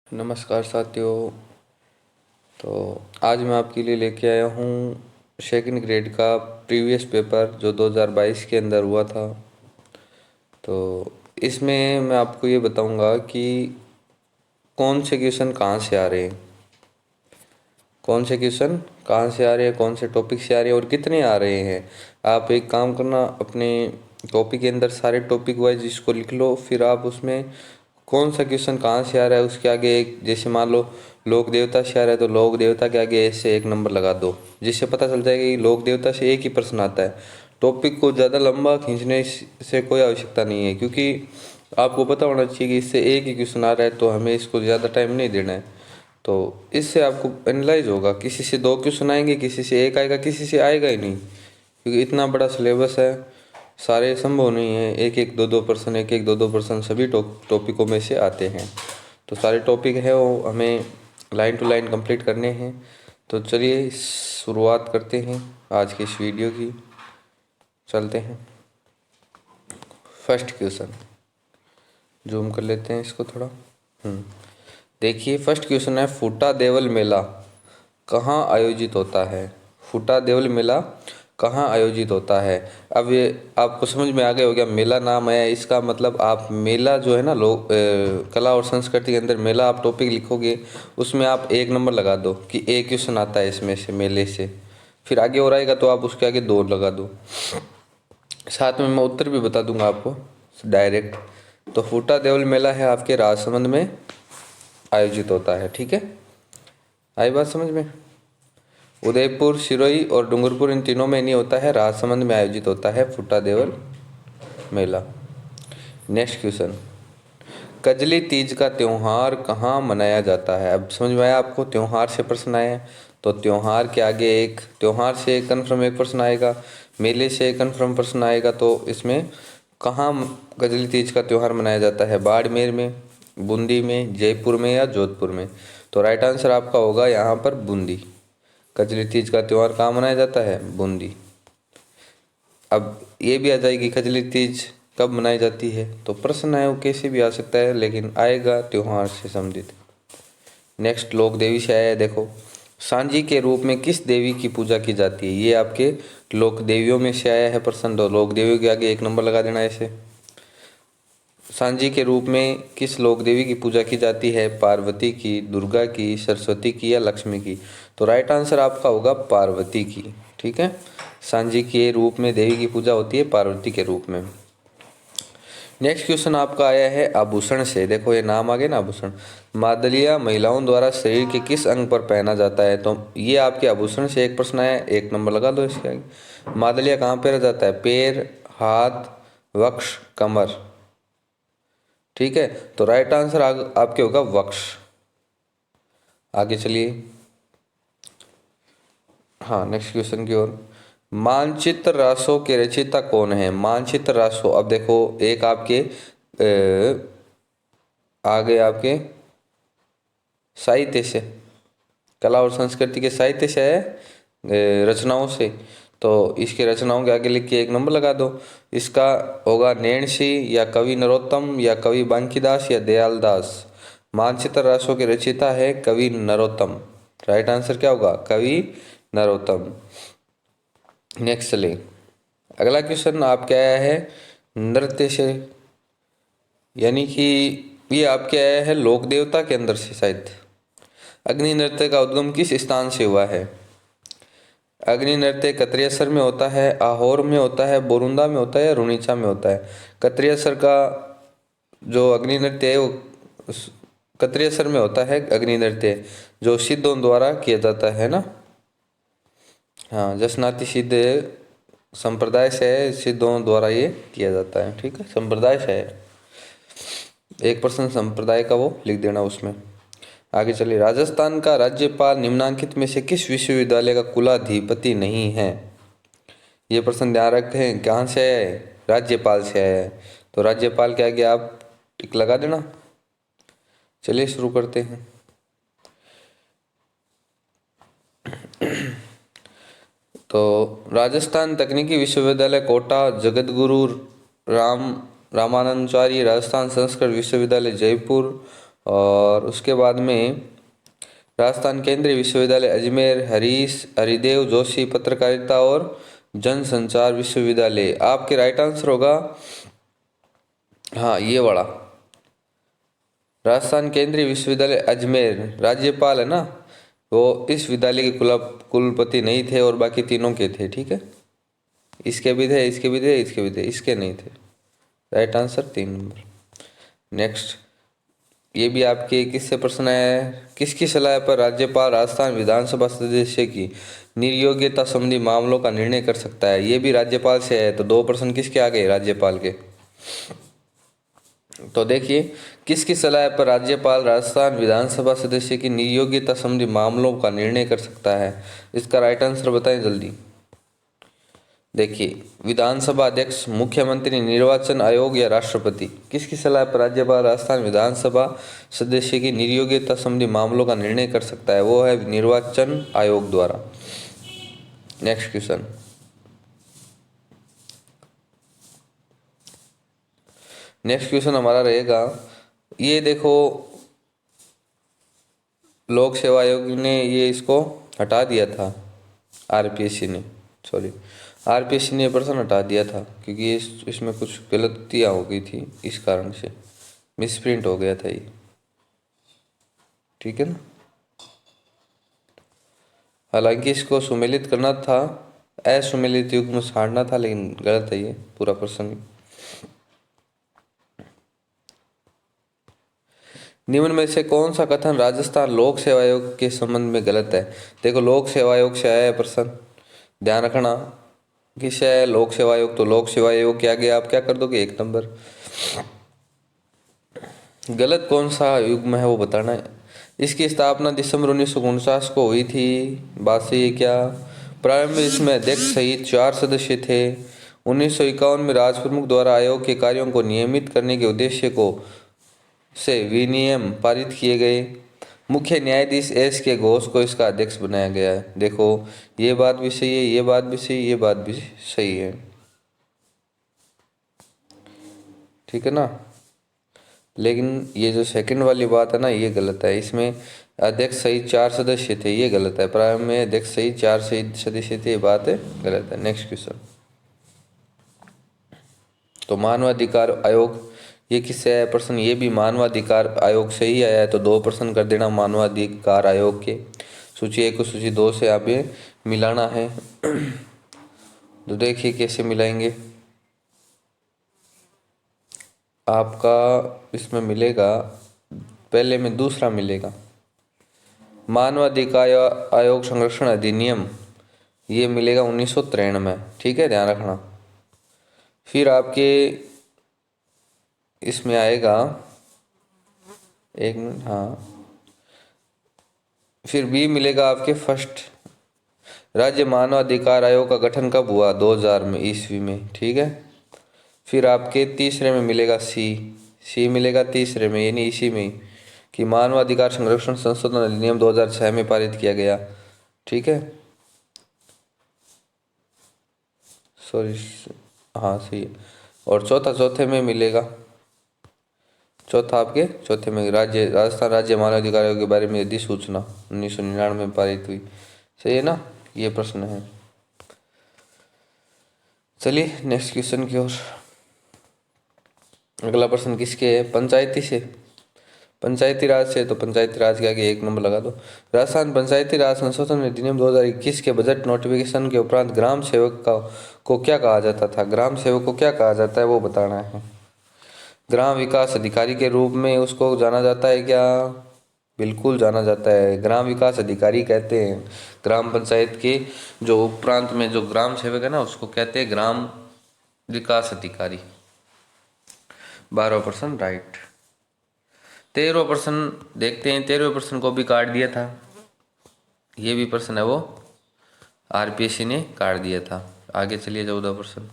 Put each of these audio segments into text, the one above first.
नमस्कार साथियों। तो आज मैं आपके लिए लेके आया हूँ सेकंड ग्रेड का प्रीवियस पेपर जो 2022 के अंदर हुआ था। तो इसमें मैं आपको ये बताऊंगा कि कौन से क्वेश्चन कहाँ से आ रहे हैं, कौन से क्वेश्चन कहाँ से आ रहे हैं, कौन से टॉपिक से आ रहे हैं और कितने आ रहे हैं। आप एक काम करना, अपने कॉपी के अंदर सारे टॉपिक वाइज इसको लिख लो, फिर आप उसमें कौन सा क्वेश्चन कहाँ से आ रहा है उसके आगे एक, जैसे मान लो लोक देवता से आ रहा है तो लोक देवता के आगे ऐसे एक नंबर लगा दो, जिससे पता चल जाएगा कि लोक देवता से एक ही प्रश्न आता है। टॉपिक को ज़्यादा लंबा खींचने से कोई आवश्यकता नहीं है, क्योंकि आपको पता होना चाहिए कि इससे एक ही क्वेश्चन आ रहा है तो हमें इसको ज़्यादा टाइम नहीं देना है। तो इससे आपको एनालाइज होगा, किसी से दो क्वेश्चन आएंगे, किसी से एक आएगा, किसी से आएगा ही नहीं, क्योंकि इतना बड़ा सिलेबस है। सारे संभव नहीं है, एक एक दो दो पर्सन, एक एक दो दो पर्सन सभी टॉपिकों में से आते हैं। तो सारे टॉपिक है वो हमें लाइन टू लाइन कंप्लीट करने हैं। तो चलिए शुरुआत करते हैं आज की इस वीडियो की। चलते हैं फर्स्ट क्वेश्चन, जूम कर लेते हैं इसको थोड़ा। देखिए फर्स्ट क्वेश्चन है, फूटा देवल मेला कहाँ आयोजित होता है। फूटा देवल मेला कहाँ आयोजित होता है। अब ये आपको समझ में आ गया हो गया, मेला नाम है इसका मतलब आप मेला जो है ना, लोग कला और संस्कृति के अंदर मेला आप टॉपिक लिखोगे, उसमें आप एक नंबर लगा दो कि एक क्वेश्चन आता है इसमें से, मेले से। फिर आगे और आएगा तो आप उसके आगे दो लगा दो। साथ में मैं उत्तर भी बता दूंगा आपको डायरेक्ट। तो फूटा देवल मेला है आपके राजसमंद में आयोजित होता है। ठीक है, आई बात समझ में। उदयपुर, सिरोही और डूंगरपुर इन तीनों में नहीं होता है, राजसमंद में आयोजित होता है फूटा देवल मेला। नेक्स्ट क्वेश्चन, कजली तीज का त्योहार कहाँ मनाया जाता है। अब समझ में आया आपको, त्योहार से प्रश्न आया है तो त्योहार के आगे एक, त्योहार से कन्फर्म एक प्रश्न आएगा, मेले से कन्फर्म प्रश्न आएगा। तो इसमें कहाँ कजली तीज का त्योहार मनाया जाता है, बाड़मेर में, बूंदी में, जयपुर में या जोधपुर में। तो राइट आंसर आपका होगा यहाँ पर बूंदी। कजली तीज का त्यौहार कहाँ मनाया जाता है, बूंदी। अब ये भी आ जाएगी कजली तीज कब मनाई जाती है, तो प्रश्न है वो कैसे भी आ सकता है, लेकिन आएगा त्योहार से संबंधित। नेक्स्ट लोक देवी से आया है, देखो सांझी के रूप में किस देवी की पूजा की जाती है। ये आपके लोक देवियों में से आया है प्रश्न, तो लोक देवियों के आगे एक नंबर लगा देना ऐसे। सांझी के रूप में किस लोक देवी की पूजा की जाती है, पार्वती की, दुर्गा की, सरस्वती की या लक्ष्मी की। तो राइट आंसर आपका होगा पार्वती की। ठीक है, सांझी के रूप में देवी की पूजा होती है पार्वती के रूप में। नेक्स्ट क्वेश्चन आपका आया है आभूषण से, देखो ये नाम आ गया ना आभूषण। मादलिया महिलाओं द्वारा शरीर के किस अंग पर पहना जाता है। तो ये आपके आभूषण से एक प्रश्न आया, एक नंबर लगा दो इसके आगे। मादलिया कहाँ पहना जाता है, पैर, हाथ, वक्ष, कमर। ठीक है, तो राइट आंसर आपके होगा वक्ष। आगे चलिए, हाँ नेक्स्ट क्वेश्चन की ओर। मानचित्र रासों के रचयिता कौन है। मानचित्र रासों, अब देखो एक आपके आगे आपके साहित्य से, कला और संस्कृति के साहित्य से है, रचनाओं से। तो इसके रचनाओं के आगे लिख के एक नंबर लगा दो। इसका होगा नैणसी या कवि नरोत्तम या कवि बांकीदास या दयालदास। मानचित्र रासों के रचयिता है कवि नरोत्तम। राइट आंसर क्या होगा, कवि नरोत्तम। नेक्स्ट चले, अगला क्वेश्चन आपके आया है नृत्य से, यानी कि ये आपके आया है लोक देवता के अंदर से शायद। अग्नि नृत्य का उद्गम किस स्थान से हुआ है। अग्नि नृत्य कत्रियासर में होता है, आहोर में होता है, बोरुंदा में होता है या रुनीचा में होता है। कत्रियासर का जो अग्नि नृत्य है वो कत्रियासर में होता है। अग्नि नृत्य जो सिद्धों द्वारा किया जाता है ना, हाँ जसनाती सिद्ध संप्रदाय से है, सिद्धों द्वारा ये किया जाता है। ठीक है, संप्रदाय से है, 1% संप्रदाय का वो लिख देना उसमें। आगे चलिए, राजस्थान का राज्यपाल निम्नांकित में से किस विश्वविद्यालय का कुलाधिपति नहीं है। ये प्रश्न ध्यान रखें, कहाँ से है, राज्यपाल से है। तो राज्यपाल के आगे आप टिक लगा देना। चलिए शुरू करते हैं। तो राजस्थान तकनीकी विश्वविद्यालय कोटा, जगत गुरु रामानंदाचार्य राजस्थान संस्कृत विश्वविद्यालय जयपुर और उसके बाद में राजस्थान केंद्रीय विश्वविद्यालय अजमेर, हरीश हरिदेव जोशी पत्रकारिता और जनसंचार विश्वविद्यालय। आपके राइट आंसर होगा हाँ ये वाला, राजस्थान केंद्रीय विश्वविद्यालय अजमेर। राज्यपाल है ना, वो इस विद्यालय के कुलपति नहीं थे और बाकी तीनों के थे। ठीक है, इसके भी थे, इसके भी थे, इसके भी थे, इसके नहीं थे। Right answer 3 number. नेक्स्ट, ये भी आपके किससे प्रश्न है, किसकी सलाह पर राज्यपाल राजस्थान विधानसभा सदस्य की निर्योग्यता संबंधी मामलों का निर्णय कर सकता है। ये भी राज्यपाल से है, तो 2 प्रश्न किसके आ गए, राज्यपाल के। तो देखिए, किसकी सलाह पर राज्यपाल राजस्थान विधानसभा सदस्य की निर्योग्यता संबंधी मामलों का निर्णय कर सकता है। इसका राइट आंसर बताएं जल्दी। देखिए, विधानसभा अध्यक्ष, मुख्यमंत्री, निर्वाचन आयोग या राष्ट्रपति। किसकी सलाह पर राज्यपाल राजस्थान विधानसभा सदस्य की निर्योग्यता संबंधी मामलों का निर्णय कर सकता है, वो है निर्वाचन आयोग द्वारा। नेक्स्ट क्वेश्चन, हमारा रहेगा, ये देखो लोक सेवा आयोग ने ये इसको हटा दिया था, आरपीएससी ने, सॉरी आरपीएससी ने प्रश्न हटा दिया था क्योंकि इसमें कुछ गलतियाँ हो गई थी, इस कारण से मिसप्रिंट हो गया था ये। ठीक है ना, हालांकि इसको सुमेलित करना था, असुमेलित युग में छाड़ना था, लेकिन गलत है ये पूरा प्रश्न। निम्न में से कौन सा कथन राजस्थान लोक सेवा आयोग के संबंध में गलत है। देखो, लोक सेवा आयोग से आया है प्रश्न, ध्यान रखना किससे है, लोक सेवा आयोग। तो लोक सेवा आयोग के आगे आप क्या कर दोगे, 1 नंबर। गलत कौन सा युग्म है वो बताना है। इसकी स्थापना दिसंबर 1949 को हुई थी, बात सही है क्या। प्रारंभ में इसमें अध्यक्ष सहित 4 सदस्य थे। 1951 में राजप्रमुख द्वारा आयोग के कार्यों को नियमित करने के उद्देश्य को से विनियम पारित किए गए। मुख्य न्यायाधीश एस के घोष को इसका अध्यक्ष बनाया गया है। देखो, ये बात भी सही है, ये बात भी सही, ये बात भी सही है। ठीक है ना, लेकिन ये जो सेकंड वाली बात है ना, ये गलत है। इसमें अध्यक्ष सहित 4 सदस्य थे, ये गलत है। प्रारंभ में अध्यक्ष सहित 4 सदस्य थे, ये बात है गलत है। नेक्स्ट क्वेश्चन, तो मानवाधिकार आयोग, ये किससे आया प्रश्न, ये भी मानवाधिकार आयोग से ही आया है, तो 2 प्रश्न कर देना मानवाधिकार आयोग के। सूची 1 को सूची 2 से आप ये मिलाना है। तो देखिए कैसे मिलाएंगे, आपका इसमें मिलेगा, पहले में दूसरा मिलेगा मानवाधिकार आयोग संरक्षण अधिनियम, ये मिलेगा 1993 में। ठीक है, ध्यान रखना। फिर आपके इसमें आएगा, 1 मिनट, हाँ, फिर बी मिलेगा आपके फर्स्ट, राज्य मानवाधिकार आयोग का गठन कब हुआ, 2000 में, ईस्वी में। ठीक है, फिर आपके तीसरे में मिलेगा सी मिलेगा तीसरे में, यानी इसी में कि मानवाधिकार संरक्षण संशोधन अधिनियम 2006 में पारित किया गया। ठीक है, सॉरी, हाँ सही है। और चौथे में मिलेगा, आपके चौथे में राजस्थान राज्य मानवाधिकार आयोग के बारे में अधिसूचना 1999 में पारित हुई। सही है ना, ये प्रश्न है। चलिए नेक्स्ट क्वेश्चन की ओर। अगला प्रश्न किसके है, पंचायती से, पंचायती राज से। तो पंचायती राज के आगे 1 नंबर लगा दो। राजस्थान पंचायती राज संशोधन अधिनियम 2021 के बजट नोटिफिकेशन के उपरांत ग्राम सेवक को क्या कहा जाता था। ग्राम सेवक को क्या कहा जाता है वो बताना है। ग्राम विकास अधिकारी के रूप में उसको जाना जाता है क्या, बिल्कुल जाना जाता है, ग्राम विकास अधिकारी कहते हैं। ग्राम पंचायत के जो उपरांत में जो ग्राम सेवक है ना, उसको कहते हैं ग्राम विकास अधिकारी। 12% राइट। 13% देखते हैं, 13% को भी काट दिया था, ये भी प्रश्न है वो आरपीएससी ने काट दिया था। आगे चलिए 14%,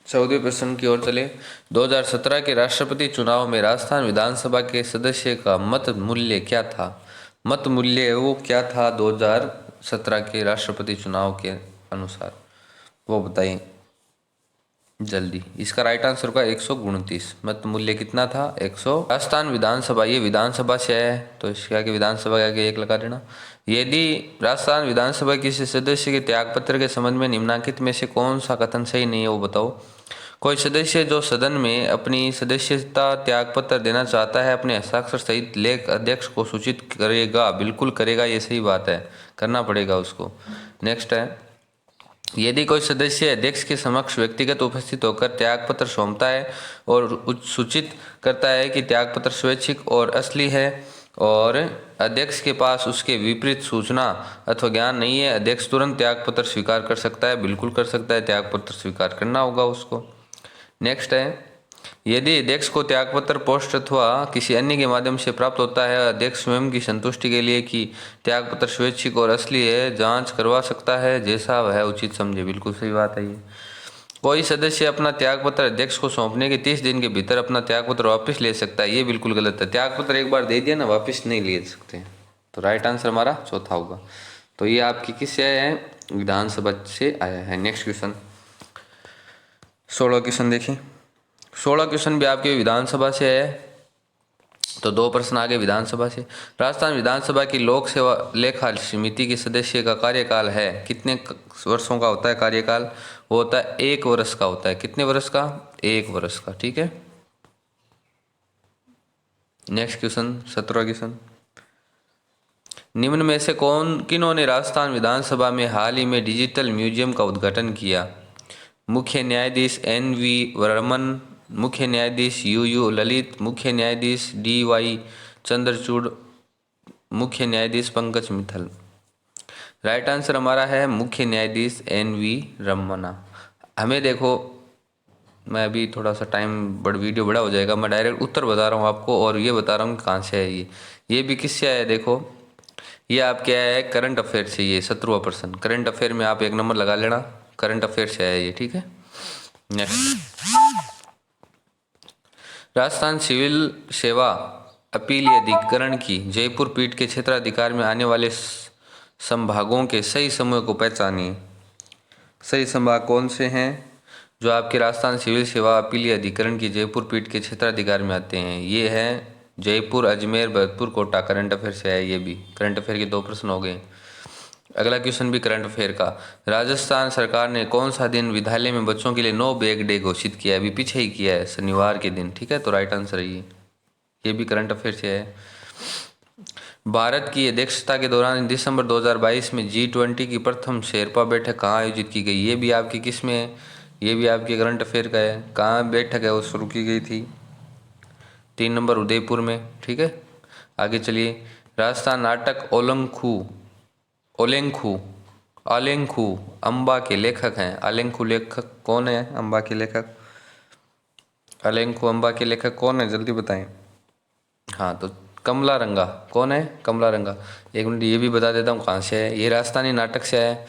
14वें प्रश्न की ओर चले। 2017 के राष्ट्रपति चुनाव में राजस्थान विधानसभा के सदस्य का मत मूल्य क्या था। मत मूल्य वो क्या था 2017 के राष्ट्रपति चुनाव के अनुसार, वो बताइए। जल्दी। इसका राइट आंसर होगा 129। मत मूल्य कितना था? 100। राजस्थान विधानसभा, ये विधानसभा से आया है तो इसके आगे विधानसभा के आगे 1 लगा देना। यदि राजस्थान विधानसभा किसी सदस्य के त्यागपत्र के संबंध में निम्नलिखित में से कौन सा कथन सही नहीं है वो बताओ। कोई सदस्य जो सदन में अपनी सदस्यता त्यागपत्र देना चाहता है अपने हस्ताक्षर सहित लेख अध्यक्ष को सूचित करेगा। बिल्कुल करेगा, ये सही बात है, करना पड़ेगा उसको। नेक्स्ट है, यदि कोई सदस्य अध्यक्ष के समक्ष व्यक्तिगत उपस्थित होकर त्यागपत्र सौंपता है और सूचित करता है कि त्यागपत्र स्वैच्छिक और असली है और अध्यक्ष के पास उसके विपरीत सूचना अथवा ज्ञान नहीं है, अध्यक्ष तुरंत त्यागपत्र स्वीकार कर सकता है। बिल्कुल कर सकता है, त्यागपत्र स्वीकार करना होगा उसको। नेक्स्ट है, यदि अध्यक्ष को त्यागपत्र पोस्ट अथवा किसी अन्य के माध्यम से प्राप्त होता है, अध्यक्ष स्वयं की संतुष्टि के लिए कि त्यागपत्र स्वैच्छिक और असली है जांच करवा सकता है जैसा वह उचित समझे। बिल्कुल सही बात है ये। कोई सदस्य अपना त्यागपत्र अध्यक्ष को सौंपने के 30 दिन के भीतर अपना त्यागपत्र वापस ले सकता है, ये बिल्कुल गलत है। त्यागपत्र एक बार दे दिया ना, वापस नहीं ले सकते। तो राइट आंसर हमारा चौथा होगा। तो ये आपकी किससे आया है? विधानसभा से आया है। नेक्स्ट क्वेश्चन 16 क्वेश्चन देखिए। 16 क्वेश्चन भी आपके विधानसभा से है, तो 2 प्रश्न आगे विधानसभा से। राजस्थान विधानसभा की लोक सेवा लेखा समिति के सदस्य का कार्यकाल है कितने वर्षों का होता है? कार्यकाल वो होता है 1 वर्ष का होता है। कितने वर्ष का? 1 वर्ष का। ठीक है। नेक्स्ट क्वेश्चन 17 क्वेश्चन, निम्न में से किन्होंने राजस्थान विधानसभा में हाल ही में डिजिटल म्यूजियम का उद्घाटन किया? मुख्य न्यायाधीश NV वर्मन, मुख्य न्यायाधीश UU ललित, मुख्य न्यायाधीश DY चंद्रचूड़, मुख्य न्यायाधीश पंकज मित्तल। राइट आंसर हमारा है मुख्य न्यायाधीश NV रमन्ना। हमें देखो, मैं अभी थोड़ा सा वीडियो बड़ा हो जाएगा, मैं डायरेक्ट उत्तर बता रहा हूँ आपको और ये बता रहा हूँ कहाँ से है ये भी किससे आया है। देखो, ये आपके आया है करंट अफेयर से। ये 17वां प्रश्न करंट अफेयर में आप 1 नंबर लगा लेना, करंट अफेयर से आया ये। ठीक है। नेक्स्ट, राजस्थान सिविल सेवा अपीलीय अधिकरण की जयपुर पीठ के क्षेत्राधिकार में आने वाले संभागों के सही समूह को पहचानिए। सही संभाग कौन से हैं जो आपके राजस्थान सिविल सेवा अपीलीय अधिकरण की जयपुर पीठ के क्षेत्राधिकार में आते हैं? ये है जयपुर, अजमेर, भरतपुर, कोटा। करंट अफेयर से है ये भी। करंट अफेयर के 2 प्रश्न हो गए। अगला क्वेश्चन भी करंट अफेयर का। राजस्थान सरकार ने कौन सा दिन विद्यालय में बच्चों के लिए नो बैग डे घोषित किया है? अभी पीछे ही किया है, शनिवार के दिन। ठीक है। तो राइट आंसर है ये भी करंट अफेयर से है। भारत की अध्यक्षता के दौरान दिसंबर 2022 में G20 की प्रथम शेरपा बैठक कहाँ आयोजित की गई? ये भी आपकी किस में है? ये भी आपके करंट अफेयर का है। कहाँ बैठक है वो शुरू की गई थी? 3 नंबर उदयपुर में। ठीक है। आगे चलिए, राजस्थान नाटक आलेंखू अम्बा के लेखक हैं। आलेंखू लेखक कौन है? अम्बा के लेखक। आलेंखू अम्बा के लेखक कौन है? जल्दी बताएं। हाँ, तो कमला रंगा। कौन है? कमला रंगा। 1 मिनट, ये भी बता देता हूँ कहाँ से है। ये राजस्थानी नाटक से है।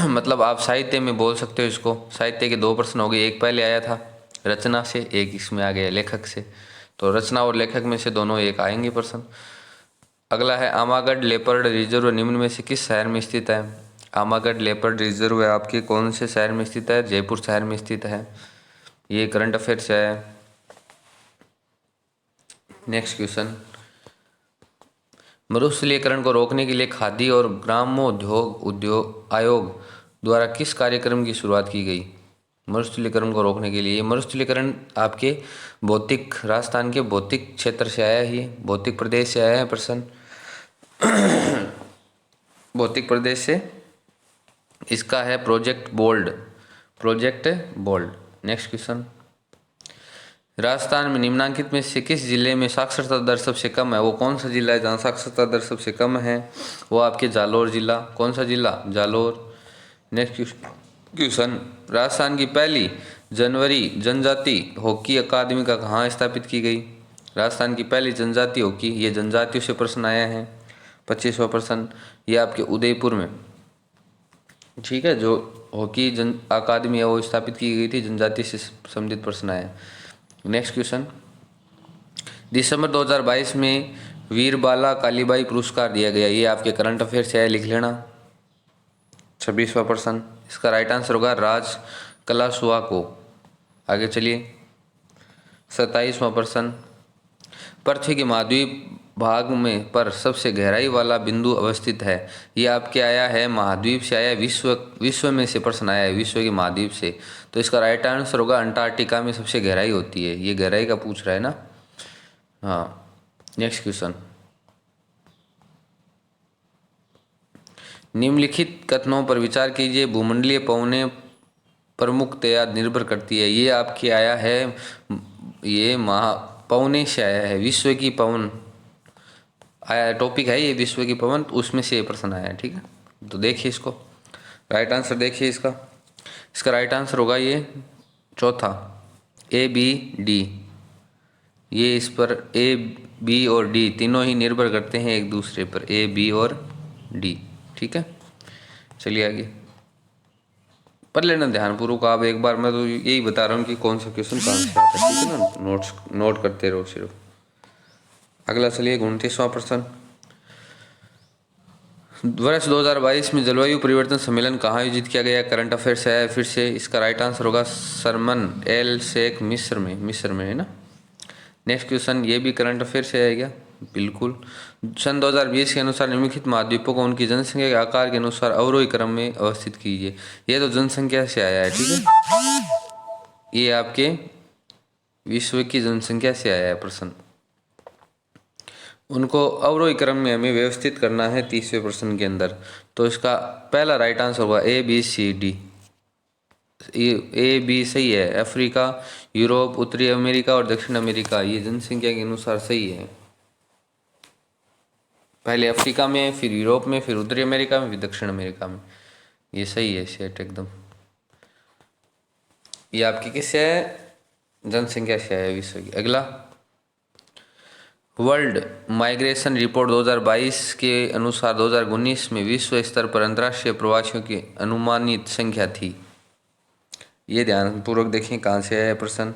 मतलब आप साहित्य में बोल सकते हो इसको। साहित्य के 2 प्रश्न हो गए, एक पहले आया था रचना से, एक इसमें आ गया लेखक से। तो रचना और लेखक में से दोनों एक आएंगे प्रश्न। अगला है, आमागढ़ लेपर्ड रिजर्व निम्न में से किस शहर में स्थित है? आमागढ़ लेपर्ड रिजर्व है आपके कौन से शहर में स्थित है? जयपुर शहर में स्थित है। ये करंट अफेयर से है। नेक्स्ट क्वेश्चन, मरुस्थलीकरण को रोकने के लिए खादी और ग्रामोद्योग आयोग द्वारा किस कार्यक्रम की शुरुआत की गई? मरुस्थलीकरण को रोकने के लिए। मरुस्थलीकरण आपके भौतिक, राजस्थान के भौतिक क्षेत्र से आया ही, भौतिक प्रदेश से आया है प्रश्न। भौतिक प्रदेश से इसका है project bold. Next question, Rajasthan में निम्नलिखित में से किस जिले में साक्षरता दर सबसे कम है? वो कौन सा जिला है जहाँ साक्षरता दर सबसे कम है? वो आपके जालोर जिला। कौन सा जिला? जालोर। नेक्स्ट क्वेश्चन, राजस्थान की पहली जनवरी जनजाति हॉकी अकादमी का कहाँ स्थापित की गई? राजस्थान की पहली जनजाति हॉकी, ये जनजातियों से प्रश्न आया है। 25वां प्रश्न, ये आपके उदयपुर में। ठीक है, जो हॉकी जन अकादमी है वो स्थापित की गई थी, जनजाति से संबंधित प्रश्न आया। नेक्स्ट क्वेश्चन, दिसंबर 2022 में वीरबाला कालीबाई पुरस्कार दिया गया, ये आपके करंट अफेयर से है, लिख लेना। 26वां प्रश्न, इसका राइट आंसर होगा राज कलासुआ को। आगे चलिए 27वां प्रश्न, पृथ्वी के महाद्वीप भाग में पर सबसे गहराई वाला बिंदु अवस्थित है। ये आपके आया है महाद्वीप से, आया विश्व में से प्रश्न आया है, विश्व के महाद्वीप से। तो इसका राइट आंसर होगा अंटार्कटिका में सबसे गहराई होती है। ये गहराई का पूछ रहा है ना। हाँ, नेक्स्ट क्वेश्चन, निम्नलिखित कथनों पर विचार कीजिए। भूमंडलीय पवनें प्रमुखतया निर्भर करती है। ये आपके आया है, ये पवने से आया है, विश्व की पवन आया टॉपिक है ये, विश्व की पवन, तो उसमें से ये प्रश्न आया है। ठीक है, तो देखिए इसको राइट आंसर देखिए इसका। इसका राइट आंसर होगा ये चौथा, ए बी डी। ये इस पर ए बी और डी तीनों ही निर्भर करते हैं एक दूसरे पर, ए बी और डी। ठीक है, चलिए आगे पढ़ लेना ध्यानपूर्वक आप एक बार। मैं तो यही बता रहा हूँ कि कौन सा क्वेश्चन कहाँ से आता है। ठीक है ना, नोट्स नोट करते रहो सिर्फ। अगला चलिए 29वां प्रश्न, वर्ष 2022 में जलवायु परिवर्तन सम्मेलन कहाँ आयोजित किया गया? करंट अफेयर से आया फिर से। इसका राइट आंसर होगा शर्मन एल शेख, मिस्र में है ना। नेक्स्ट क्वेश्चन, ये भी करंट अफेयर से आएगा बिल्कुल। सन 2020 के अनुसार निम्नलिखित महाद्वीपों को उनकी जनसंख्या के आकार के अनुसार अवरोही क्रम में अवस्थित कीजिए। ये तो जनसंख्या से आया है। ठीक है, ये आपके विश्व की जनसंख्या से आया है प्रश्न। उनको अवरोही क्रम में हमें व्यवस्थित करना है 30वें प्रश्न के अंदर। तो इसका पहला राइट आंसर होगा A B C D. A B सही है, अफ्रीका, यूरोप, उत्तरी अमेरिका और दक्षिण अमेरिका ये जनसंख्या के अनुसार सही है। पहले अफ्रीका में, फिर यूरोप में, फिर उत्तरी अमेरिका में, फिर दक्षिण अमेरिका में। ये सही है सेट एकदम। ये आपकी किससे है? जनसंख्या से है विश्व की। अगला, वर्ल्ड माइग्रेशन रिपोर्ट 2022 के अनुसार 2019 में विश्व स्तर पर अंतर्राष्ट्रीय प्रवासियों की अनुमानित संख्या थी। ये ध्यानपूर्वक देखें कहाँ से है प्रश्न।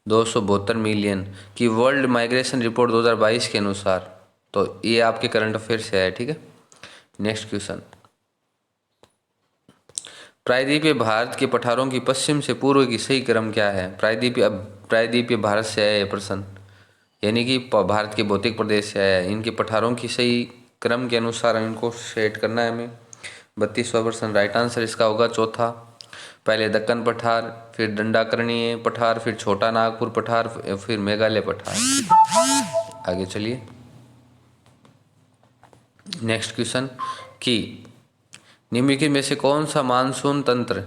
272 मिलियन की वर्ल्ड माइग्रेशन रिपोर्ट 2022 के अनुसार। तो ये आपके करंट अफेयर से है। ठीक है, नेक्स्ट क्वेश्चन, प्रायद्वीपीय भारत के पठारों की पश्चिम से पूर्व की सही क्रम क्या है? प्रायद्वीपीय भारत से आया है प्रश्न, यानी कि भारत के भौतिक प्रदेश से आया है। इनके पठारों की सही क्रम के अनुसार इनको सेट करना है हमें। 32वां प्रश्न, राइट आंसर इसका होगा चौथा, पहले दक्कन पठार, फिर दंडाकर्णीय पठार, फिर छोटा नागपुर पठार, फिर मेघालय पठार। आगे चलिए नेक्स्ट क्वेश्चन, कि निम्नलिखित में से कौन सा मानसून तंत्र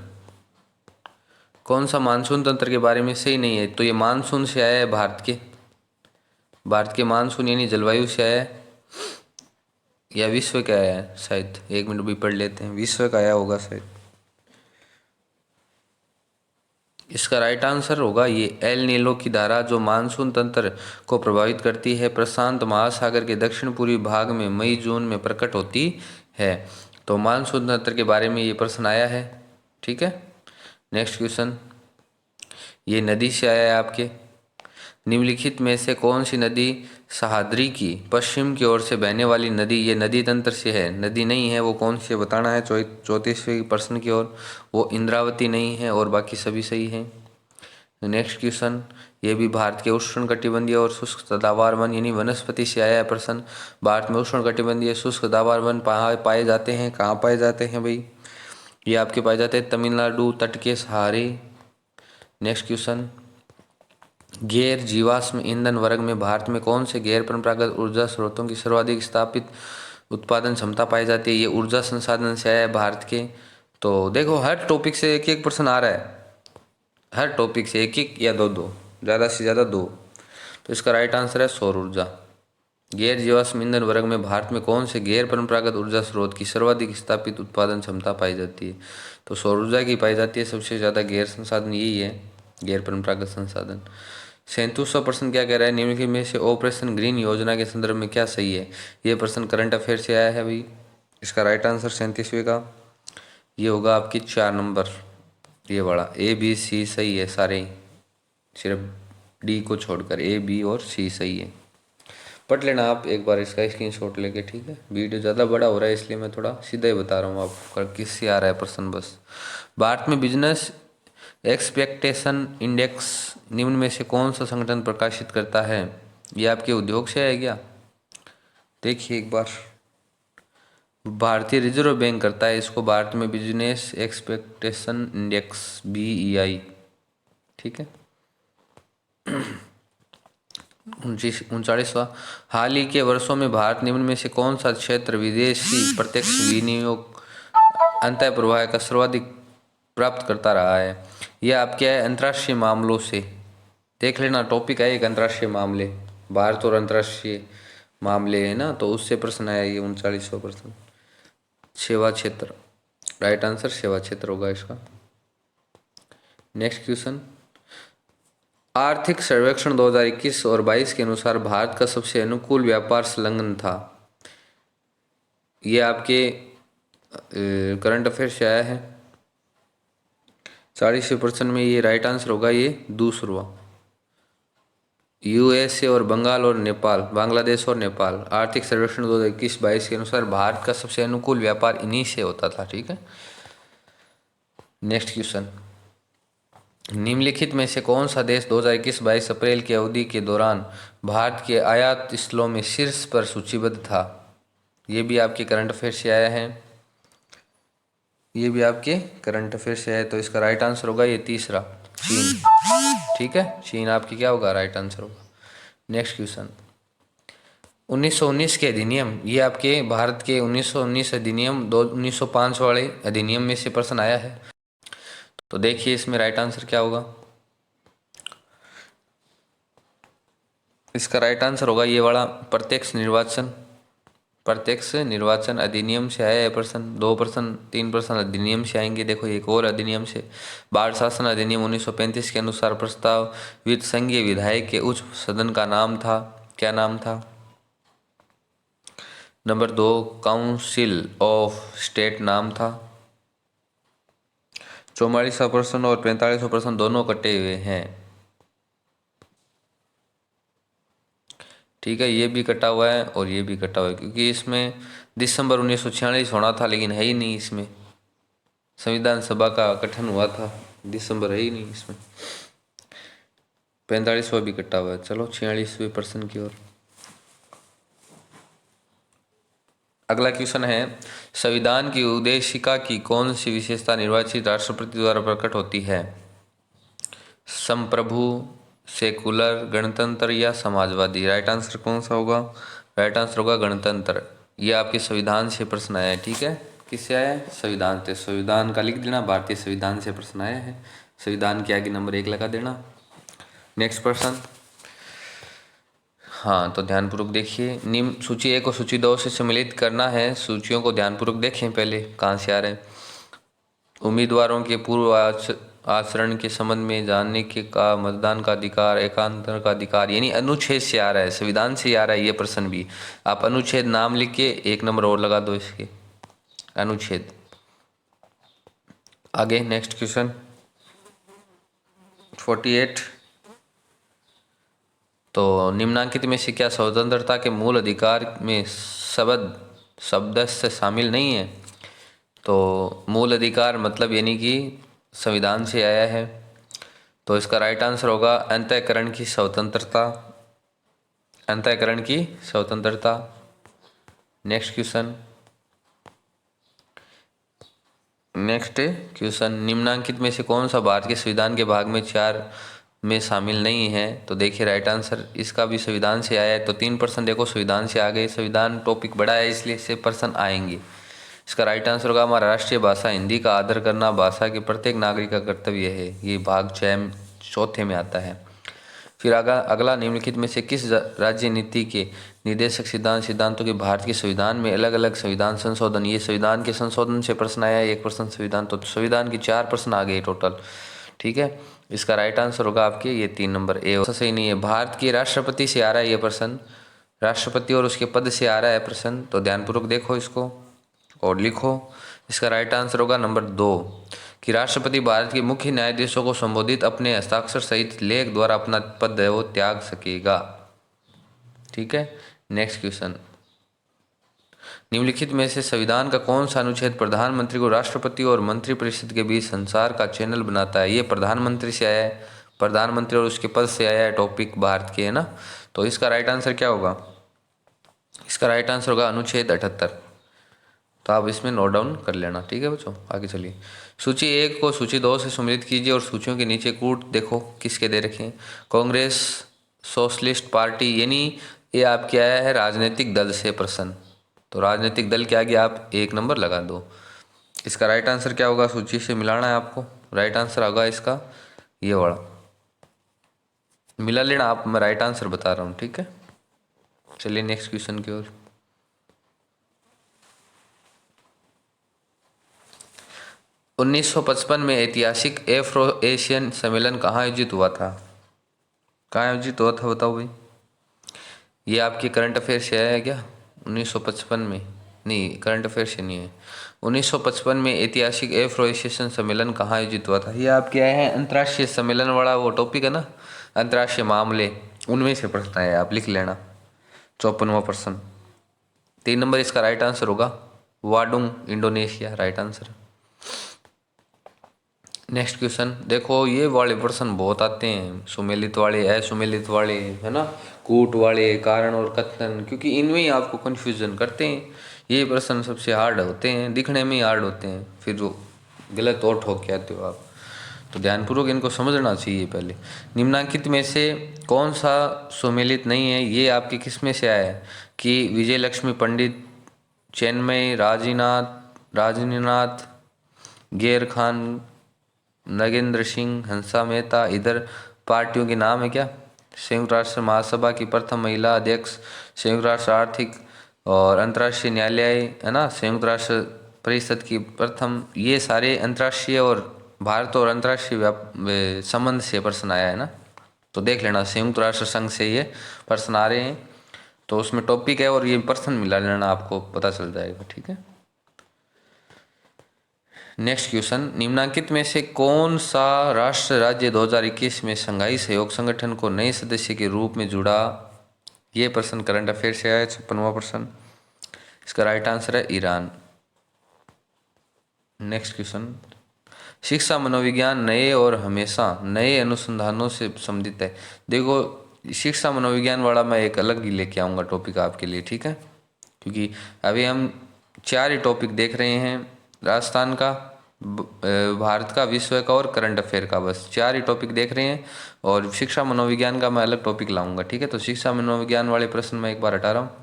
के बारे में सही नहीं है? तो ये मानसून से आया है भारत के मानसून यानी जलवायु से आया है, या विश्व का आया है शायद। एक मिनट भी पढ़ लेते हैं, विश्व का आया होगा शायद। इसका राइट आंसर होगा ये एल नीलो की धारा, जो मानसून तंत्र को प्रभावित करती है, प्रशांत महासागर के दक्षिण पूर्वी भाग में मई जून में प्रकट होती है। तो मानसून तंत्र के बारे में ये प्रश्न आया है। ठीक है, नेक्स्ट क्वेश्चन, ये नदी से आया है आपके। निम्नलिखित में से कौन सी नदी सह्याद्री की पश्चिम की ओर से बहने वाली नदी, ये नदी तंत्र से है? नदी नहीं है, वो कौन सी बताना है 34वें प्रश्न की ओर। वो इंद्रावती नहीं है और बाकी सभी सही हैं। नेक्स्ट क्वेश्चन, ये भी भारत के उष्ण कटिबंधीय और शुष्क सदाबहार वन यानी वनस्पति से आया है प्रश्न। भारत में उष्ण कटिबंधीय शुष्क सदाबहार वन पाए जाते हैं, कहाँ पाए जाते हैं भाई? ये आपके पाए जाते हैं तमिलनाडु तट के सहारे। नेक्स्ट क्वेश्चन, गैर जीवाश्म ईंधन वर्ग में भारत में कौन से गैर परंपरागत ऊर्जा स्रोतों की सर्वाधिक स्थापित उत्पादन क्षमता पाई जाती है? ये ऊर्जा संसाधन से आया है भारत के। तो देखो हर टॉपिक से एक एक प्रश्न आ रहा है, हर टॉपिक से एक एक या दो, ज़्यादा से ज़्यादा दो। तो इसका राइट आंसर है सौर ऊर्जा। गैर जीवाश्म ईंधन वर्ग में भारत में कौन से गैर परंपरागत ऊर्जा स्रोत की सर्वाधिक स्थापित उत्पादन क्षमता पाई जाती है? तो सौर ऊर्जा की पाई जाती है सबसे ज़्यादा। गैर संसाधन यही है, गैर परंपरागत संसाधन। 37वां प्रश्न क्या कह रहा है? निम्नलिखित में से ऑपरेशन ग्रीन योजना के संदर्भ में क्या सही है? ये प्रश्न करंट अफेयर से आया है भाई। इसका राइट आंसर 37वें का ये होगा आपकी 4 नंबर, ये बड़ा ए बी सी सही है सारे ही, सिर्फ डी को छोड़कर ए बी और सी सही है। पढ़ लेना आप एक बार इसका स्क्रीनशॉट लेके। ठीक है, वीडियो ज़्यादा बड़ा हो रहा है इसलिए मैं थोड़ा सीधा ही बता रहा हूँ आपको किससे आ रहा है प्रश्न बस। भारत में बिजनेस एक्सपेक्टेशन इंडेक्स निम्न में से कौन सा संगठन प्रकाशित करता है? ये आपके उद्योग से है क्या? देखिए एक बार, भारतीय रिजर्व बैंक करता है इसको, भारत में बिजनेस एक्सपेक्टेशन इंडेक्स BEI। ठीक है। 39वां, हाल ही के वर्षों में भारत निम्न में से कौन सा क्षेत्र विदेशी प्रत्यक्ष विनियोग अंतः प्रवाह का सर्वाधिक प्राप्त करता रहा है? यह आपके है अंतर्राष्ट्रीय मामलों से। देख लेना, टॉपिक है एक अंतर्राष्ट्रीय मामले, भारत और अंतर्राष्ट्रीय मामले है ना, तो उससे प्रश्न आया ये 39वां प्रश्न। सेवा क्षेत्र, राइट आंसर सेवा क्षेत्र होगा इसका। नेक्स्ट क्वेश्चन, आर्थिक सर्वेक्षण 2021 और 22 के अनुसार भारत का सबसे अनुकूल व्यापार संलग्न था। ये आपके करंट अफेयर से आया है। 40% में ये राइट आंसर होगा ये दूसरा। USA और बंगाल और नेपाल, बांग्लादेश और नेपाल, आर्थिक सर्वेक्षण 2021-22 के अनुसार भारत का सबसे अनुकूल व्यापार इन्हीं से होता था। ठीक है। नेक्स्ट क्वेश्चन, निम्नलिखित में से कौन सा देश 2021-22 अप्रैल की अवधि के दौरान भारत के आयात स्थलों में शीर्ष पर सूचीबद्ध था? ये भी आपके करंट अफेयर से आया है। ये भी आपके करंट अफेयर से है, तो इसका राइट आंसर होगा ये तीसरा, चीन। ठीक है, चीन आपकी क्या होगा, राइट आंसर होगा। नेक्स्ट क्वेश्चन, 1919 के अधिनियम, ये आपके भारत के 1919 अधिनियम 1905 वाले अधिनियम में से प्रश्न आया है। तो देखिए इसमें राइट आंसर क्या होगा। इसका राइट आंसर होगा ये वाला, प्रत्यक्ष निर्वाचन अधिनियम से आया है प्रश्न। 2%, 3% अधिनियम से आएंगे। देखो एक और अधिनियम से, बाल शासन अधिनियम 1935 के अनुसार प्रस्तावित संघीय विधायक के उच्च सदन का नाम था, क्या नाम था? नंबर 2 काउंसिल ऑफ स्टेट नाम था। 44वां प्रश्न और 45वां प्रश्न दोनों कटे हुए हैं। ठीक है, ये भी कटा हुआ है और ये भी कटा हुआ है, क्योंकि इसमें दिसंबर 1946 होना था लेकिन है ही नहीं इसमें। संविधान सभा का गठन हुआ था, दिसंबर है ही नहीं इसमें। 45वां भी कटा हुआ है। चलो 46वें प्रश्न की ओर। अगला क्वेश्चन है, संविधान की उद्देशिका की कौन सी विशेषता निर्वाचित राष्ट्रपति द्वारा प्रकट होती है? संप्रभु, सेकुलर, गणतंत्र या समाजवादी? राइट आंसर कौन सा होगा? राइट आंसर होगा गणतंत्र। ये आपके संविधान से प्रश्न आया है। ठीक है, किससे आया है? संविधान से। संविधान का लिख देना, भारतीय संविधान से प्रश्न आया है। संविधान के आगे नंबर 1 लगा देना। नेक्स्ट प्रश्न, हाँ तो ध्यानपूर्वक देखिए, निम्न सूची 1 और सूची 2 से सम्मिलित करना है। सूचियों को ध्यानपूर्वक देखें पहले कहाँ से आ रहे हैं। उम्मीदवारों के पूर्व आचरण के संबंध में जानने के का मतदान का अधिकार, एकांतर का अधिकार, यानी अनुच्छेद से आ रहा है, संविधान से आ रहा है ये प्रश्न भी। आप अनुच्छेद नाम लिख के 1 नंबर और लगा दो इसके, अनुच्छेद। आगे नेक्स्ट क्वेश्चन 48, तो निम्नांकित में से क्या स्वतंत्रता के मूल अधिकार में शब्द से शामिल नहीं है? तो मूल अधिकार मतलब यानी कि संविधान से आया है, तो इसका राइट आंसर होगा अंतःकरण की स्वतंत्रता, अंतःकरण की स्वतंत्रता। नेक्स्ट क्वेश्चन, निम्नांकित में से कौन सा भारत के संविधान के भाग में 4 में शामिल नहीं है? तो देखिए राइट आंसर इसका भी संविधान से आया है, तो 3% देखो संविधान से आ गए। संविधान टॉपिक बड़ा है इसलिए इससे प्रश्न आएंगे। इसका राइट आंसर होगा हमारा राष्ट्रीय भाषा हिंदी का आदर करना भाषा के प्रत्येक नागरिक का कर्तव्य है। ये भाग 4 में आता है। फिर अगला निम्नलिखित में से किस राज्य नीति के निर्देशक सिद्धांतों के भारत के संविधान में अलग अलग संविधान संशोधन, ये संविधान के संशोधन से प्रश्न आया है। 1% संविधान, तो संविधान की 4 प्रश्न आ गए टोटल। ठीक है, इसका राइट आंसर होगा आपके ये 3 नंबर ए। सही नहीं है, भारत के राष्ट्रपति से आ रहा है ये प्रश्न, राष्ट्रपति और उसके पद से आ रहा है प्रश्न, तो ध्यानपूर्वक देखो इसको और लिखो। इसका राइट आंसर होगा नंबर 2 कि राष्ट्रपति भारत के मुख्य न्यायाधीशों को संबोधित अपने हस्ताक्षर सहित लेख द्वारा अपना पद है वो त्याग सकेगा। ठीक है, नेक्स्ट क्वेश्चन, निम्नलिखित में से संविधान का कौन सा अनुच्छेद प्रधानमंत्री को राष्ट्रपति और मंत्रिपरिषद के बीच संचार का चैनल बनाता है? ये प्रधानमंत्री से आया है, प्रधानमंत्री और उसके पद से आया है, टॉपिक भारत के है ना। तो इसका राइट आंसर क्या होगा? इसका राइट आंसर होगा अनुच्छेद 78। तो आप इसमें नोट डाउन कर लेना, ठीक है बच्चों। आगे चलिए, सूची 1 को सूची 2 से सम्मिलित कीजिए और सूचियों के नीचे कूट देखो किसके दे रखे हैं। कांग्रेस, सोशलिस्ट पार्टी, यानी ये आपके आया है राजनीतिक दल से प्रश्न। तो राजनीतिक दल के आगे आप 1 नंबर लगा दो। इसका राइट आंसर क्या होगा? सूची से मिलाना है आपको। राइट आंसर होगा इसका ये वाला, मिला लेना आप, मैं राइट आंसर बता रहा हूँ, ठीक है। चलिए नेक्स्ट क्वेश्चन की ओर। 1955 में ऐतिहासिक एफ्रो एशियन सम्मेलन कहाँ आयोजित हुआ था? कहाँ आयोजित हुआ था बताओ भाई। ये आपके करंट अफेयर से आया है क्या? 1955 में नहीं, करंट अफेयर से नहीं है। 1955 में ऐतिहासिक एफ्रो एशियन सम्मेलन कहाँ आयोजित हुआ था? ये आपके आए हैं अंतर्राष्ट्रीय सम्मेलन वाला वो टॉपिक है ना, अंतर्राष्ट्रीय मामले, उनमें से प्रश्न है, आप लिख लेना। 54वां प्रश्न। 3 नंबर इसका राइट आंसर होगा वाडुंग, Indonesia, right answer. Next question देखो, ये वाले प्रश्न बहुत आते हैं, सुमेलित वाले, असुमेलित वाले, है ना, कूट वाले, कारण और कथन, क्योंकि इनमें ही आपको कंफ्यूजन करते हैं। ये प्रश्न सबसे हार्ड होते हैं, दिखने में ही हार्ड होते हैं, फिर जो गलत और ठोक के आते हो आप। तो ध्यानपूर्वक इनको समझना चाहिए पहले। निम्नांकित में से कौन सा सुमेलित नहीं है? ये आपके किस में से आया है कि विजय लक्ष्मी पंडित, चेन्मई, राजनीनाथ, गेर खान, नगेंद्र सिंह, हंसा मेहता, इधर पार्टियों के नाम है क्या? संयुक्त राष्ट्र महासभा की प्रथम महिला अध्यक्ष, संयुक्त राष्ट्र आर्थिक और अंतर्राष्ट्रीय न्यायालय, है ना, संयुक्त राष्ट्र परिषद की प्रथम, ये सारे अंतर्राष्ट्रीय और भारत और अंतर्राष्ट्रीय संबंध से प्रश्न आया है ना। तो देख लेना, संयुक्त राष्ट्र संघ से ये प्रश्न आ रहे हैं, तो उसमें टॉपिक है और ये प्रश्न मिला लेना, आपको पता चल जाएगा, ठीक है। नेक्स्ट क्वेश्चन, निम्नांकित में से कौन सा राष्ट्र राज्य 2021 में शंघाई सहयोग संगठन को नए सदस्य के रूप में जुड़ा? ये प्रश्न करंट अफेयर से आया, 56वां प्रश्न। इसका राइट आंसर है ईरान। नेक्स्ट क्वेश्चन, शिक्षा मनोविज्ञान नए और हमेशा नए अनुसंधानों से संबंधित है। देखो, शिक्षा मनोविज्ञान वाला मैं एक अलग ही लेके आऊँगा टॉपिक आपके लिए, ठीक है, क्योंकि अभी हम 4 ही टॉपिक देख रहे हैं, राजस्थान का, भारत का, विश्व का और करंट अफेयर का, बस 4 ही टॉपिक देख रहे हैं, और शिक्षा मनोविज्ञान का मैं अलग टॉपिक लाऊंगा, ठीक है। तो शिक्षा मनोविज्ञान वाले प्रश्न मैं एक बार हटा रहा हूँ।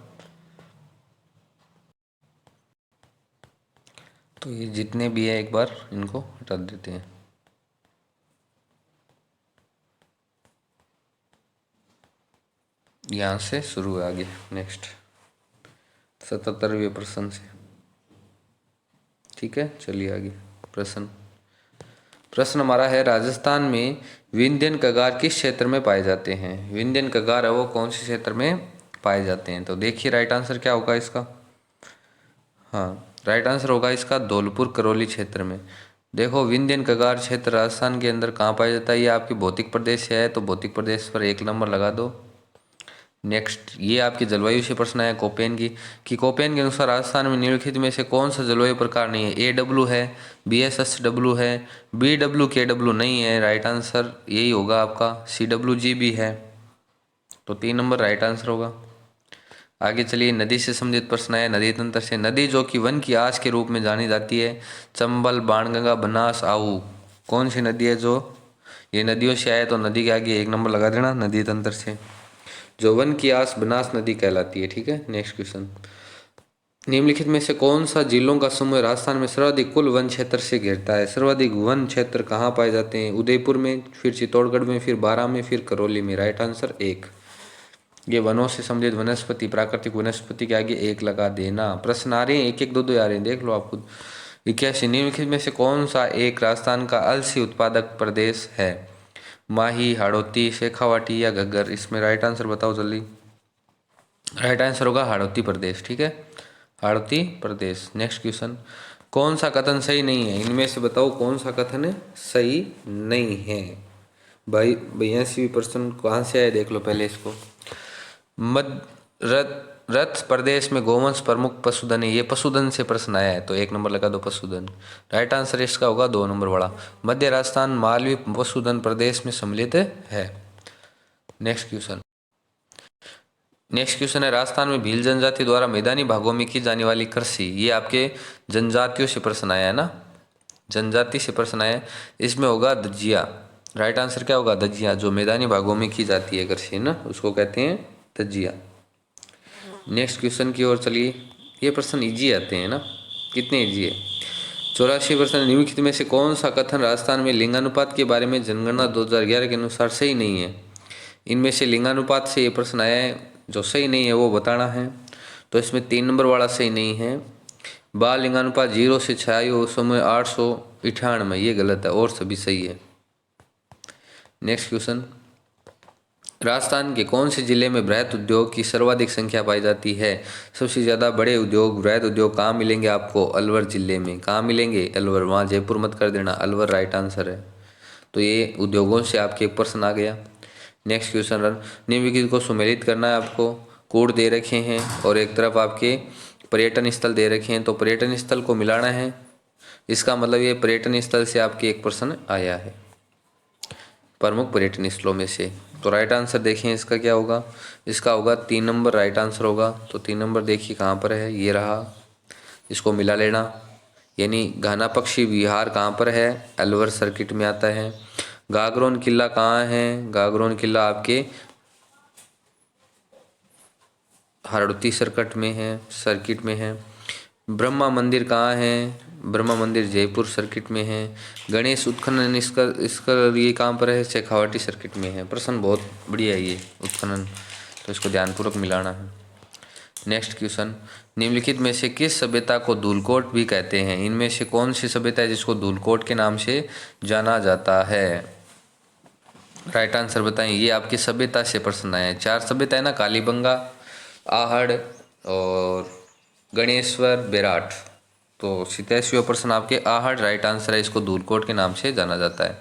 तो ये जितने भी है एक बार इनको हटा देते हैं। यहाँ से शुरू है आगे, नेक्स्ट 77वें प्रश्न से, ठीक है। चलिए आगे प्रश्न हमारा है, राजस्थान में विंध्यन कगार किस क्षेत्र में पाए जाते हैं? विंध्यन कगार है वो कौन से क्षेत्र में पाए जाते हैं? तो देखिए राइट आंसर क्या होगा इसका। हाँ, राइट आंसर होगा इसका धौलपुर करौली क्षेत्र में। देखो, विंध्यन कगार क्षेत्र राजस्थान के अंदर कहाँ पाया जाता है? ये आपकी भौतिक प्रदेश से है, तो भौतिक प्रदेश पर 1 नंबर लगा दो। नेक्स्ट, ये आपकी जलवायु से प्रश्न है कोपेन की, कि कोपेन के अनुसार राजस्थान में निम्नलिखित में से कौन सा जलवायु प्रकार नहीं है? AW है, BSSW है, BWKW नहीं है, राइट आंसर यही होगा आपका CWG भी है, तो 3 नंबर राइट आंसर होगा। आगे चलिए, नदी से संबंधित प्रश्न है, नदी तंत्र से। नदी जो कि वन की आस के रूप में जानी जाती है, चंबल, बाणगंगा, बनास, आहू, कौन सी नदी है जो ये नदियों से आए? तो नदी के आगे 1 नंबर लगा देना, नदी तंत्र से। जो वन की आस बनास नदी कहलाती है, ठीक है। नेक्स्ट क्वेश्चन, निम्नलिखित में से कौन सा जिलों का समूह राजस्थान में सर्वाधिक कुल वन क्षेत्र से घेरता है? सर्वाधिक वन क्षेत्र कहाँ पाए जाते हैं? उदयपुर में, फिर चित्तौड़गढ़ में, फिर बारां में, फिर करौली में, राइट आंसर 1। ये वनों से संबंधित वनस्पति, प्राकृतिक वनस्पति के आगे 1 लगा देना। प्रश्न आ रहे हैं, 1 1 2 2 आ रहे हैं, देख लो आप खुद। 81, निम्नलिखित में से कौन सा एक राजस्थान का अलसी उत्पादक प्रदेश है? माही, हाड़ौती, शेखावाटी या घग्गर? इसमें राइट आंसर बताओ जल्दी। राइट आंसर होगा हाड़ौती प्रदेश, ठीक है, हाड़ौती प्रदेश। नेक्स्ट क्वेश्चन, कौन सा कथन सही नहीं है? इनमें से बताओ कौन सा कथन सही नहीं है भाई। 82 प्रश्न कहाँ से आए देख लो पहले इसको। रथ रथ प्रदेश में गोवंश प्रमुख पशुधन है। ये पशुधन से प्रश्न आया है तो 1 नंबर लगा दो पशुधन। राइट आंसर इसका होगा 2 नंबर वाला। मध्य राजस्थान मालवी पशुधन प्रदेश में सम्मिलित है। नेक्स्ट क्वेश्चन है, राजस्थान में भील जनजाति द्वारा मैदानी भागों में की जाने वाली कृषि, ये आपके जनजातियों से प्रश्न आया है ना, जनजाति से प्रश्न आया है। इसमें होगा दजिया। राइट आंसर क्या होगा? दजिया। जो मैदानी भागों में की जाती है कृषि ना, उसको कहते हैं दजिया। नेक्स्ट क्वेश्चन की ओर चलिए। ये प्रश्न इजी आते हैं ना, कितने इजी है। 84% निम्नलिखित में से कौन सा कथन राजस्थान में लिंगानुपात के बारे में जनगणना 2011 के अनुसार सही नहीं है। इनमें से लिंगानुपात से ये प्रश्न आया है, जो सही नहीं है वो बताना है। तो इसमें 3 नंबर वाला सही नहीं है। बाल लिंगानुपात 0 से 6 आयु समय 898, ये गलत है और सभी सही है। नेक्स्ट क्वेश्चन, राजस्थान के कौन से जिले में बृहद उद्योग की सर्वाधिक संख्या पाई जाती है। सबसे ज़्यादा बड़े उद्योग, बृहद उद्योग कहाँ मिलेंगे आपको? अलवर जिले में। कहाँ मिलेंगे? अलवर। वहाँ जयपुर मत कर देना, अलवर राइट आंसर है। तो ये उद्योगों से आपके एक प्रश्न आ गया। नेक्स्ट क्वेश्चन, निम्नलिखित को सुमेलित करना है आपको। कोड दे रखे हैं और एक तरफ आपके पर्यटन स्थल दे रखे हैं, तो पर्यटन स्थल को मिलाना है। इसका मतलब ये पर्यटन स्थल से आपके एक प्रश्न आया है, प्रमुख पर्यटन स्थलों में से। तो राइट आंसर देखें इसका क्या होगा? इसका होगा 3 नंबर राइट आंसर होगा। तो 3 नंबर देखिए कहाँ पर है, ये रहा, इसको मिला लेना। यानी घाना पक्षी विहार कहाँ पर है? अलवर सर्किट में आता है। गागरोन किला कहाँ है? गागरोन किला आपके हरदोती सर्किट में है। ब्रह्मा मंदिर कहाँ है? ब्रह्मा मंदिर जयपुर सर्किट में है। गणेश उत्खनन इसका ये कहाँ पर है? शेखावाटी सर्किट में है। प्रश्न बहुत बढ़िया है ये उत्खनन, तो इसको ध्यानपूर्वक मिलाना है। नेक्स्ट क्वेश्चन, निम्नलिखित में से किस सभ्यता को धूलकोट भी कहते हैं। इनमें से कौन सी सभ्यता है जिसको धूलकोट के नाम से जाना जाता है? राइट आंसर बताएं। ये आपकी सभ्यता से प्रश्न आए हैं। 4 सभ्यता है ना, कालीबंगा, आहड़ और गणेश्वर, बेराट। तो 87वां प्रश्न आपके आहड़ राइट आंसर है। इसको धूलकोट के नाम से जाना जाता है।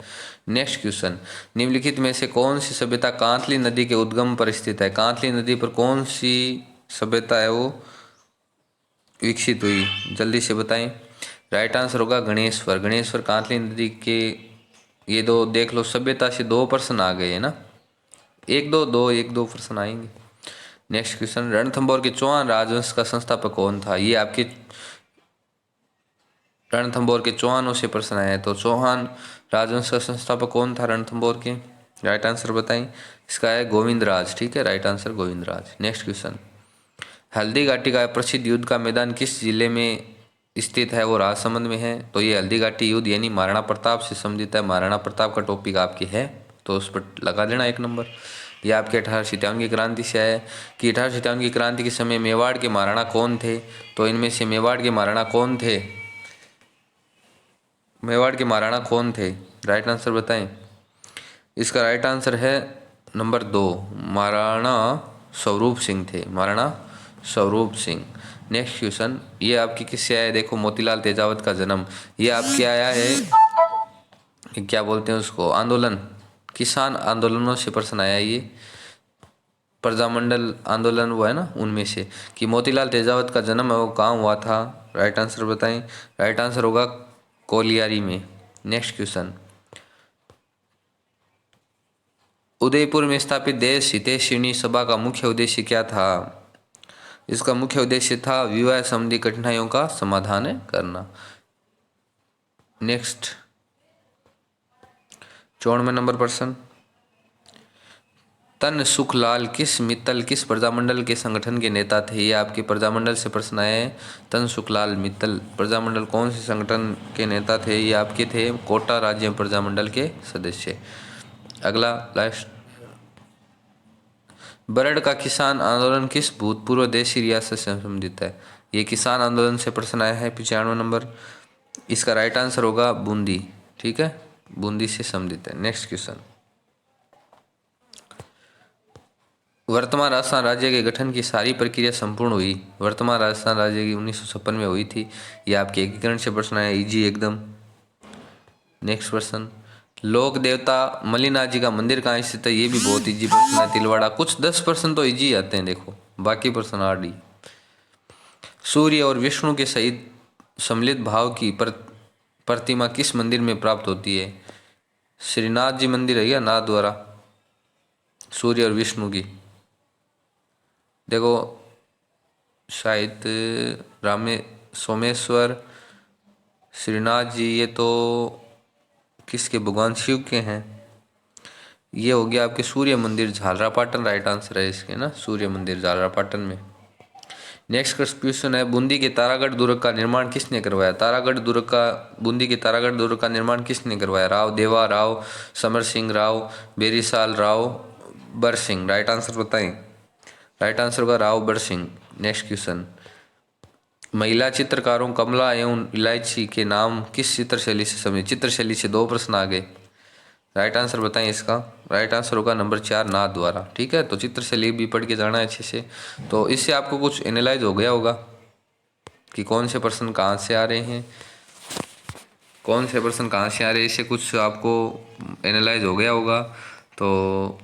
नेक्स्ट क्वेश्चन, निम्नलिखित में से कौन सी सभ्यता कांतली नदी के उद्गम पर स्थित है। कांतली नदी पर कौन सी सभ्यता है वो विकसित हुई? जल्दी से बताएं। राइट आंसर होगा गणेश्वर। गणेश्वर कांतली नदी के, ये दो देख लो, सभ्यता से 2 प्रश्न आ गए है ना, 1 2 प्रश्न आएंगे। नेक्स्ट क्वेश्चन, रणथंभौर के चौहान राजवंश का संस्थापक कौन था। ये आपके रणथंभौर के चौहानों से प्रश्न आया है। तो चौहान राजवंश का संस्थापक कौन था रणथंभौर के? राइट आंसर बताएं। इसका है गोविंदराज। ठीक है, right answer Govindraj. Next question, Haldi Ghati का प्रसिद्ध युद्ध का मैदान किस जिले में स्थित है? वो राजसमंद में है। तो ये हल्दी घाटी युद्ध यानी महाराणा प्रताप से संबंधित है। महाराणा प्रताप का टॉपिक आपके है, तो उस पर लगा देना 1 नंबर। ये आपके 1857 की क्रांति से आया है कि 1857 की क्रांति के समय मेवाड़ के महाराणा कौन थे। तो इनमें से मेवाड़ के महाराणा कौन थे? मेवाड़ के महाराणा कौन थे? राइट आंसर बताएं। इसका राइट आंसर है नंबर 2, महाराणा स्वरूप सिंह थे। महाराणा स्वरूप सिंह। नेक्स्ट क्वेश्चन, ये आपकी किससे आया है? देखो, मोतीलाल तेजावत का जन्म, ये आपके आया है, क्या बोलते हैं उसको, आंदोलन, किसान आंदोलनों से प्रश्न आया है ये। प्रजामंडल आंदोलन वो है ना, उनमें से कि मोतीलाल तेजावत का जन्म है वो कहाँ हुआ था। राइट आंसर बताएं। राइट आंसर होगा कोलियारी में। नेक्स्ट क्वेश्चन, उदयपुर में स्थापित देश हितैषिणी सभा का मुख्य उद्देश्य क्या था? इसका मुख्य उद्देश्य था विवाह संबंधी कठिनाइयों का समाधान करना। नेक्स्ट 54 नंबर प्रश्न, तन सुखलाल मित्तल किस प्रजामंडल के संगठन के नेता थे? ये आपके प्रजामंडल से प्रश्न आए हैं। तन सुखलाल मित्तल प्रजामंडल कौन से संगठन के नेता थे? ये आपके थे कोटा राज्य प्रजामंडल के सदस्य। अगला लास्ट, बरड़ का किसान आंदोलन किस भूतपूर्व देशी रियासत से संबंधित है? ये किसान आंदोलन से प्रश्न आया है। 95 नंबर। इसका राइट आंसर होगा बूंदी। ठीक है, बूंदी से संबंधित है। नेक्स्ट क्वेश्चन, वर्तमान राजस्थान राज्य के गठन की सारी प्रक्रिया संपूर्ण हुई। वर्तमान राजस्थान राज्य की 1956 में हुई थी। ये आपके एकीकरण से प्रश्न आया, इजी एकदम। नेक्स्ट प्रश्न, लोक देवता मल्लिनाथ जी का मंदिर कहाँ स्थित है? ये भी बहुत इजी प्रश्न है, तिलवाड़ा। कुछ 10 प्रश्न तो इजी आते हैं। देखो बाकी प्रश्न आर डी। सूर्य और विष्णु के सहित सम्मिलित भाव की प्रतिमा किस मंदिर में प्राप्त होती है? श्रीनाथ जी मंदिर है या नाथ द्वारा? सूर्य और विष्णु की देखो, शायद सोमेश्वर, श्रीनाथ जी, ये तो किसके, भगवान शिव के हैं। ये हो गया आपके सूर्य मंदिर झालरापाटन, राइट आंसर है इसके ना, सूर्य मंदिर झालरापाटन में। नेक्स्ट क्वेश्चन है, बूंदी के तारागढ़ दुर्ग का निर्माण किसने करवाया? बूंदी के तारागढ़ दुर्ग का निर्माण किसने करवाया? राव देवा, राव समर सिंह, राव बेरीसाल, राव बर सिंह। राइट आंसर बताएं। राइट आंसर होगा राव बर सिंह। नेक्स्ट क्वेश्चन, महिला चित्रकारों कमला एवं इलायची के नाम किस चित्रशैली से संबंधित? चित्रशैली से दो प्रश्न आ गए। राइट आंसर बताएं इसका। राइट आंसर होगा नंबर 4 नाथ द्वारा। ठीक है, तो चित्रशैली भी पढ़ के जाना है अच्छे से। तो इससे आपको कुछ एनालाइज हो गया होगा कि कौन से प्रश्न कहाँ से आ रहे हैं, कौन से प्रश्न कहाँ से आ रहे हैं, इससे कुछ आपको एनालाइज हो गया होगा। तो